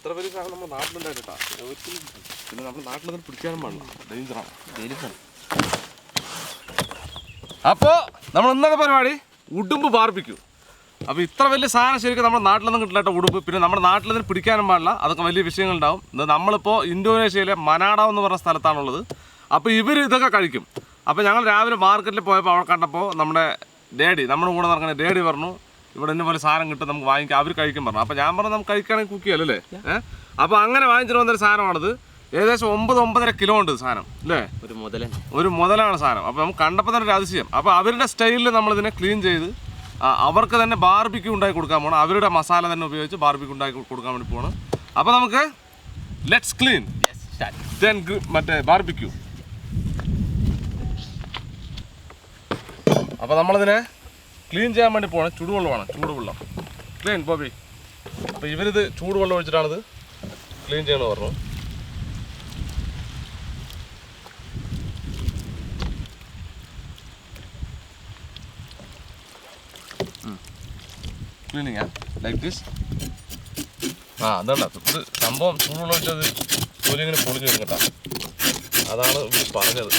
ഇത്ര വലിയ സാധനം നമ്മുടെ നാട്ടിലുണ്ടായിട്ടാ. പിന്നെ നമ്മുടെ നാട്ടിലതിന് പിടിക്കാനും പാടില്ല, ഡേഞ്ചറാണ്. അപ്പോൾ നമ്മൾ ഇന്നത്തെ പരിപാടി ഉടുമ്പ് ബാർബിക്യൂ. അപ്പോൾ ഇത്ര വലിയ സാധനം ശരിക്കും നമ്മുടെ നാട്ടിലൊന്നും കിട്ടില്ല കേട്ടോ, ഉടുമ്പ്. പിന്നെ നമ്മുടെ നാട്ടിലതിന് പിടിക്കാനും പാടില്ല, അതൊക്കെ വലിയ വിഷയങ്ങളുണ്ടാവും. നമ്മളിപ്പോൾ ഇന്തോനേഷ്യയിലെ മനാഡോ എന്ന് പറഞ്ഞ സ്ഥലത്താണുള്ളത്. അപ്പോൾ ഇവർ ഇതൊക്കെ കഴിക്കും. അപ്പോൾ ഞങ്ങൾ രാവിലെ മാർക്കറ്റിൽ പോയപ്പോൾ അവിടെ കണ്ടപ്പോൾ നമ്മുടെ നമ്മുടെ കൂടെ നടക്കുന്ന ഡേഡി പറഞ്ഞു ഇവിടെ ഇന്ന പോലെ സാധനം കിട്ടും, നമുക്ക് വാങ്ങിക്കാം, അവർ കഴിക്കും പറഞ്ഞു. അപ്പോൾ ഞാൻ പറഞ്ഞു നമുക്ക് കഴിക്കുകയാണെങ്കിൽ കുക്ക് ചെയ്യാമല്ലേ. അപ്പോൾ അങ്ങനെ വാങ്ങിച്ചിട്ട് വന്നൊരു സാധനമാണിത്. ഏകദേശം 9-9.5 കിലോ ഉണ്ട് സാധനം അല്ലേ. ഒരു മുതലാണ് സാധനം. അപ്പോൾ നമുക്ക് കണ്ടപ്പോൾ തന്നെ ഒരു അതിശയം. അപ്പോൾ അവരുടെ സ്റ്റൈലിൽ നമ്മളിതിനെ ക്ലീൻ ചെയ്ത് അവർക്ക് തന്നെ ബാർബിക്യൂ ഉണ്ടാക്കി കൊടുക്കാൻ പോകണം. അവരുടെ മസാല തന്നെ ഉപയോഗിച്ച് ബാർബിക്യൂ ഉണ്ടാക്കി കൊടുക്കാൻ വേണ്ടി പോകണം. അപ്പോൾ നമുക്ക് ലെറ്റ്സ് ക്ലീൻ മറ്റേ ബാർബിക്യൂ. അപ്പോൾ നമ്മളിതിനെ ക്ലീൻ ചെയ്യാൻ വേണ്ടി പോകണം. ചൂടുവെള്ളമാണ്, ചൂടുവെള്ളം ക്ലീൻ ബോബി. അപ്പോൾ ഇവരിത് ചൂടുവെള്ളം ഒഴിച്ചിട്ടാണിത് ക്ലീൻ ചെയ്യണമെന്ന് പറഞ്ഞു. Cleaning like this. അതാണ് ഇത് സംഭവം. ചൂടുവെള്ളം ഒഴിച്ചത് തൊലി ഇങ്ങനെ പൊളിഞ്ഞു വരും കേട്ടോ. അതാണ് പറഞ്ഞത്.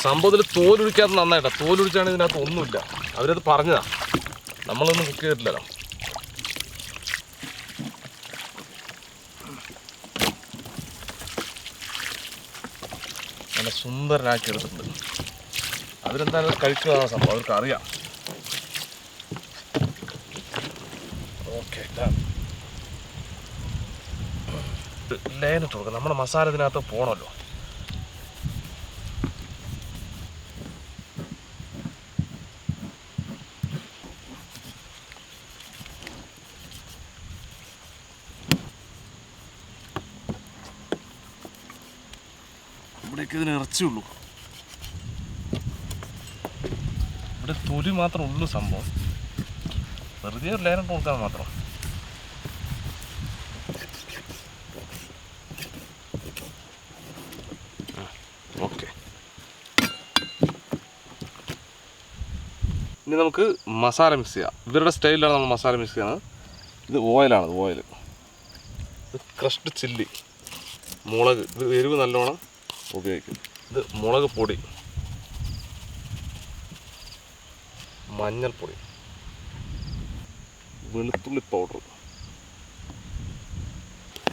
സംഭവത്തിൽ തോലൊഴിക്കാത്ത നന്നായിട്ടാണ്. തോലൊഴിച്ചാണെങ്കിൽ ഇതിനകത്ത് ഒന്നുമില്ല. അവരത് പറഞ്ഞതാ, നമ്മളൊന്നും കുക്ക് ചെയ്തിട്ടില്ലല്ലോ. നല്ല സുന്ദരനാക്കി എടുത്തിട്ടുണ്ട്. അവരെന്തായാലും കഴിക്കുന്നതാണ് സംഭവം, അവർക്ക് അറിയാം. ഓക്കെ, ലേനിട്ട് കൊടുക്കാം. നമ്മുടെ മസാല ഇതിനകത്ത് പോകണമല്ലോ. ഇവിടേക്ക് ഇതിന് ഇറച്ചിയുള്ളൂ, ഇവിടെ തൊലി മാത്രമേ ഉള്ളൂ സംഭവം. വെറുതെ ഒരു ലേനം കൊടുക്കാൻ മാത്രം. ഓക്കെ, ഇനി നമുക്ക് മസാല മിക്സ് ചെയ്യാം. ഇവരുടെ സ്റ്റൈലിലാണ് നമ്മൾ മസാല മിക്സ് ചെയ്യുന്നത്. ഇത് ഓയിലാണ്, ഓയിൽ. ഇത് ക്രഷ്ഡ് ചില്ലി, മുളക്. ഇത് എരിവ് നല്ലോണം ഉപയോഗിക്കും. ഇത് മുളക് പൊടി, മഞ്ഞൾപ്പൊടി, വെളുത്തുള്ളി പൗഡർ.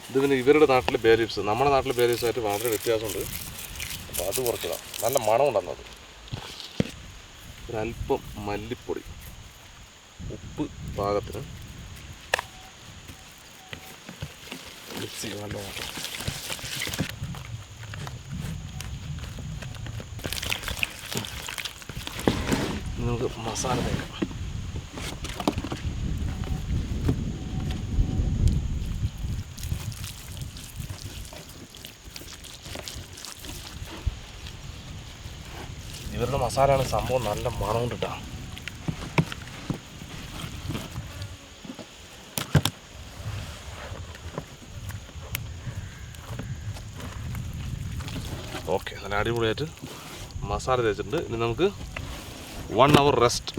ഇത് പിന്നെ ഇവരുടെ നാട്ടിലെ ബേ ലീവ്സ്, നമ്മുടെ നാട്ടിലെ ബേ ലീവ്സായിട്ട് വളരെ വ്യത്യാസമുണ്ട്. അപ്പോൾ അത് കുറച്ചിടാം, നല്ല മണമുണ്ടെന്നത്. ഒരല്പം മല്ലിപ്പൊടി, ഉപ്പ് പാകത്തിന്, മിക്സി നല്ലോണം. നമുക്ക് മസാല തേക്കാം. ഇവരുടെ മസാലയാണ് സംഭവം, നല്ല മണം കൊണ്ടിട്ടാ. ഓക്കെ, നല്ല അടിപൊളിയായിട്ട് മസാല തേച്ചിട്ടുണ്ട്. ഇനി നമുക്ക് 1 hour റെസ്റ്റ്.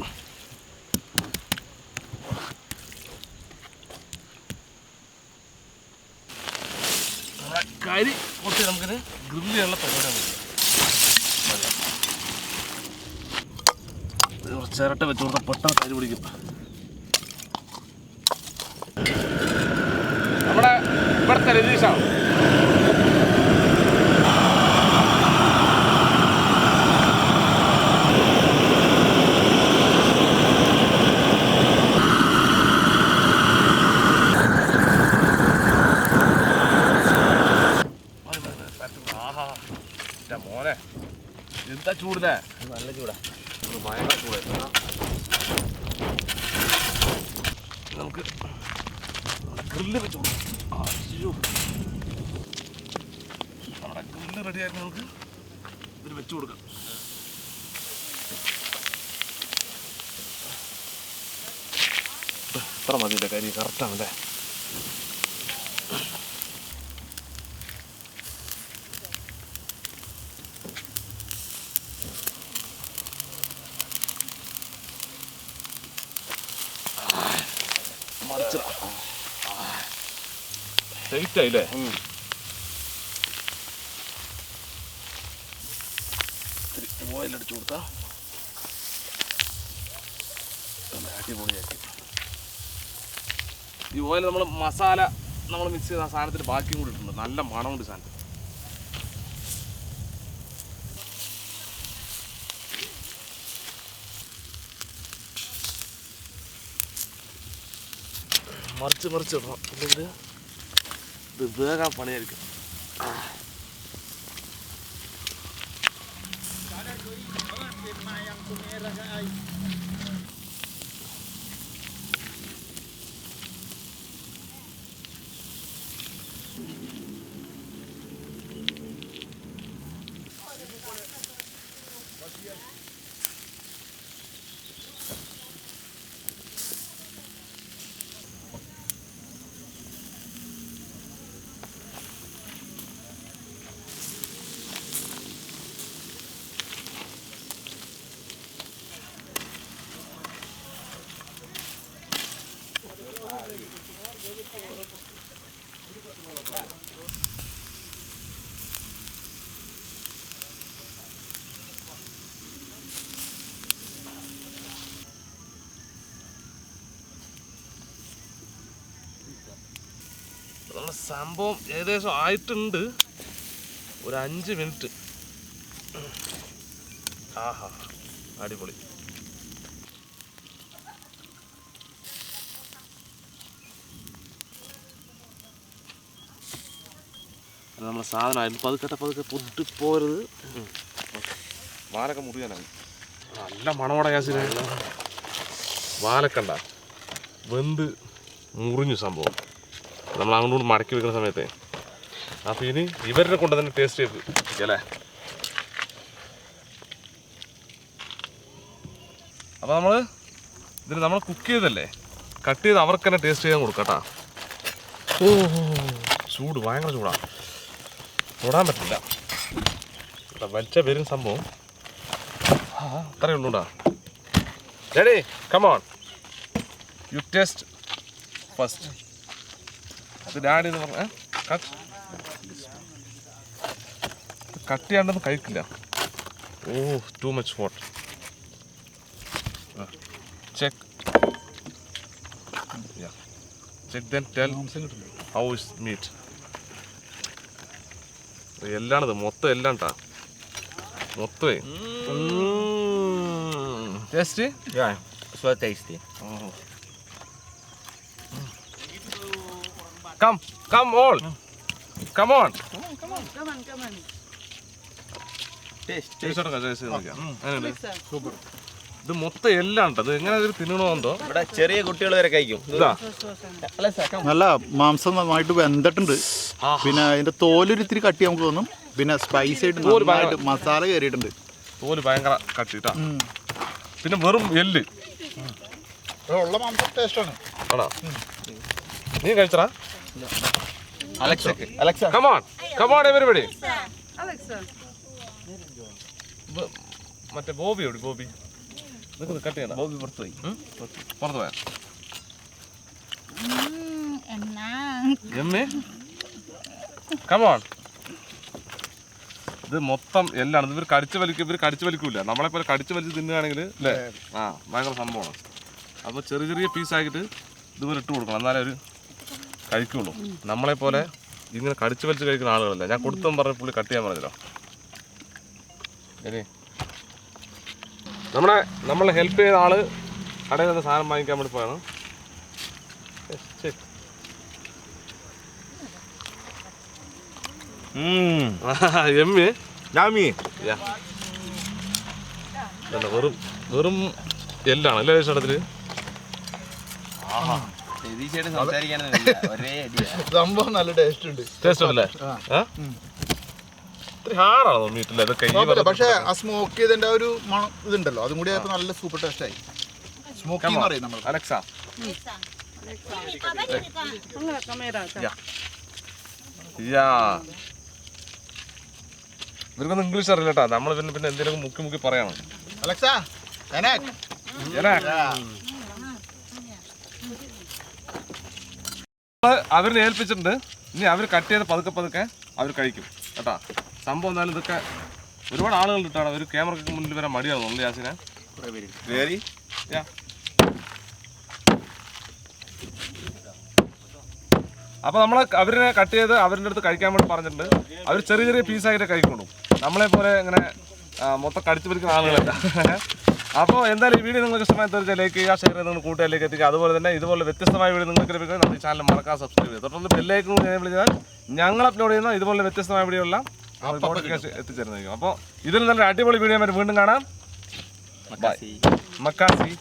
കരി കുറച്ച് നമുക്കിത് ഗ്രില്ല് ചെയ്യാനുള്ള പരിപാടിയാണ്. കുറച്ച് ചിരട്ട വെച്ച് കൊടുത്താൽ പെട്ടെന്ന് കരി പിടിക്കും. നമ്മുടെ ഇവിടുത്തെ രതീഷാണ്. മോനെ എന്താ ചൂട്. ചൂടില്ലേ? നല്ല ചൂടാ, ഭയങ്കര ചൂടായിരുന്നു. നമുക്ക് ഗ്രില്ല് വെച്ച് കൊടുക്കാം. നമ്മുടെ ഗ്രില്ല് റെഡി ആയിട്ട് നമുക്ക് ഇതിൽ വെച്ച് കൊടുക്കാം. ഇത്ര മതിയില്ലേ? കരി കറക്റ്റാണല്ലേ? ടൈറ്റ് ആയില്ലേ? ഓയിൽ അടിച്ചു കൊടുത്താ അടിപൊളിയാക്കി. ഈ ഓയിൽ നമ്മൾ മസാല നമ്മൾ മിക്സ് ചെയ്ത സാധനത്തിന് ബാക്കിയും കൂടി ഇട്ടുണ്ട്. നല്ല മണമുണ്ട് സാധനത്തിന്. മറിച്ച് മറിച്ച് ഇടണം, ഇല്ലെങ്കിൽ ഇത് വേഗം പണിയായിരിക്കും. നമ്മുടെ സംഭവം ഏകദേശം ആയിട്ടുണ്ട്. ഒരു 5 മിനിറ്റ്. ആഹാ, അടിപൊളി. നമ്മളെ സാധനമായിരുന്നു. പതുക്കെ പൊട്ടിപ്പോരുത്. വാലൊക്കെ മുറിയാനാണ്. നല്ല മണമോടെ ഗ്യാസിന്. വാലക്കണ്ട വെന്ത് മുറിഞ്ഞു സംഭവം. നമ്മൾ അങ്ങോട്ട് മടക്കി വെക്കുന്ന സമയത്തെ. അപ്പോൾ ഇനി ഇവരുടെ കൊണ്ട് തന്നെ ടേസ്റ്റ് ചെയ്ത് അല്ലേ? അപ്പോൾ നമ്മൾ കുക്ക് ചെയ്തല്ലേ, കട്ട് ചെയ്ത് അവർക്ക് തന്നെ ടേസ്റ്റ് ചെയ്യാൻ കൊടുക്കാം. ഓ, ചൂട് ഭയങ്കര ചൂടാണ്, തൊടാൻ പറ്റില്ല. വലിച്ച വരും സംഭവം. അത്രയേ ഉള്ളൂടാ. Ready, come on, you taste first. അത് ഡാഡി എന്ന് പറഞ്ഞ കട്ട് ചെയ്യാണ്ടൊന്നും കഴിക്കില്ല. Oh, too much hot. Check then tell how is meat. എല്ലാണത് മൊത്തം എല്ലാം ട്ടാ, മൊത്തമേ. Taste? Yeah, so tasty. Come all. Come on. Taste. Super. ഇത് മൊത്തം എല്ലാം ഇത് എങ്ങനെ തിന്നണമെന്നോ. ഇവിടെ ചെറിയ കുട്ടികൾ വരെ കഴിക്കും. നല്ല മാംസം നന്നായിട്ട് വെന്തിട്ടുണ്ട്. പിന്നെ അതിന്റെ തോലൊരു ഇത്തിരി കട്ടി നമുക്ക് തോന്നും. പിന്നെ സ്പൈസി ആയിട്ട് നന്നായിട്ട് മസാല കയറിയിട്ടുണ്ട്. തോല് ഭയങ്കര കട്ടിട്ടാ. പിന്നെ വെറും എല്ല് ഉള്ള മാംസം ടേസ്റ്റാണ്. ആണോ? നീ കഴിച്ചടാ? Alexa. Come on everybody. മറ്റേ ബോബി എവിടെ? ബോബി കട്ട് ചെയ്യണം. ബോബി പുറത്തു പോയാ എമ്മേ. Come on. ഇത് മൊത്തം എല്ലാം ഇവർ കടിച്ചു വലിക്കൂല. നമ്മളെപ്പോലെ കടിച്ചു വലിച്ച് തിന്നുകയാണെങ്കിൽ അല്ലേ, ഭയങ്കര സംഭവമാണ്. അപ്പോൾ ചെറിയ ചെറിയ പീസാക്കിയിട്ട് ഇതുപോലെ ഇട്ട് കൊടുക്കണം, എന്നാലേ അവർ കഴിക്കുള്ളൂ. നമ്മളെപ്പോലെ ഇങ്ങനെ കടിച്ചു വലിച്ച് കഴിക്കുന്ന ആളുകളല്ല. ഞാൻ കൊടുത്തെന്ന് പറഞ്ഞ പുള്ളി കട്ട് ചെയ്യാൻ പറഞ്ഞല്ലോ. ശരി, നമ്മളെ ഹെൽപ്പ് ചെയ്ത ആള് കടയിൽ നിന്ന് സാധനം വാങ്ങിക്കാൻ വേണ്ടി പോയാണ്. Yummy. Yeah. വെറും വെറും എല്ലാണ് അല്ലേ ഇഷ്ടത്തിൽ സംഭവം നല്ല ടേസ്റ്റ് ഉണ്ട്. ടേസ്റ്റ് ഉണ്ടല്ലേ? ഹാർഡാണോ മീറ്റില്ല ഇതൊക്കെ? പക്ഷെ ആ സ്മോക്ക് ചെയ്തതിന്റെ ഒരു മണം ഇതുണ്ടല്ലോ, അതും കൂടി ആയപ്പോൾ നല്ല സൂപ്പർ ടേസ്റ്റ് ആയി. സ്മോക്കി എന്ന് പറയും നമ്മൾ. അലക്സ ഇവർക്കൊന്നും ഇംഗ്ലീഷ് അറിയില്ല കേട്ടോ. നമ്മൾ പിന്നെ എന്തെങ്കിലും മുക്കി മുക്കി പറയണം. അലക്സ അവരിനെ ഏൽപ്പിച്ചിട്ടുണ്ട്. ഇനി അവർ കട്ട് ചെയ്ത് പതുക്കെ പതുക്കെ അവർ കഴിക്കും കേട്ടാ. സംഭവം എന്നാലും ഇതൊക്കെ ഒരുപാട് ആളുകൾ ഇട്ടാണ്. ഒരു ക്യാമറയ്ക്ക് മുന്നിൽ വരാൻ മടിയാണോ യാസിനെ? അപ്പോൾ നമ്മൾ അവരിനെ കട്ട് ചെയ്ത് അവരുടെ അടുത്ത് കഴിക്കാൻ വേണ്ടി പറഞ്ഞിട്ടുണ്ട്. അവർ ചെറിയ ചെറിയ പീസായിട്ട് കഴിക്കുള്ളൂ. നമ്മളെ പോലെ ഇങ്ങനെ മൊത്തം കടിച്ചു പിടിക്കുന്ന ആളുകളല്ല. അപ്പോൾ എന്തായാലും ഈ വീഡിയോ നിങ്ങൾക്ക് ഇഷ്ടമായി തീർച്ചയായും ലൈക്ക് ചെയ്യുക, ഷെയർ ചെയ്ത് നിങ്ങൾ കൂട്ടുകാരിലേക്ക് എത്തിക്കുക. അതുപോലെ തന്നെ ഇതുപോലെ വ്യത്യസ്തമായ വീഡിയോ നിങ്ങൾക്ക് ലഭിക്കുക. നമ്മുടെ ചാനൽ മറക്കാതെ സബ്സ്ക്രൈബ് ചെയ്യുക. തുടർന്ന് ബെല്ലൈക്കൺ എനേബിൾ ചെയ്താൽ ഞങ്ങൾ അപ്ലോഡ് ചെയ്യുന്ന ഇതുപോലെ വ്യത്യസ്തമായ വീഡിയോ എല്ലാം നോട്ടിഫിക്കേഷൻ എത്തിച്ചേരുന്നതായിരിക്കും. അപ്പോൾ ഇതിൽ നല്ല അടിപൊളി വീഡിയോ വീണ്ടും കാണാം. മക്കാസി.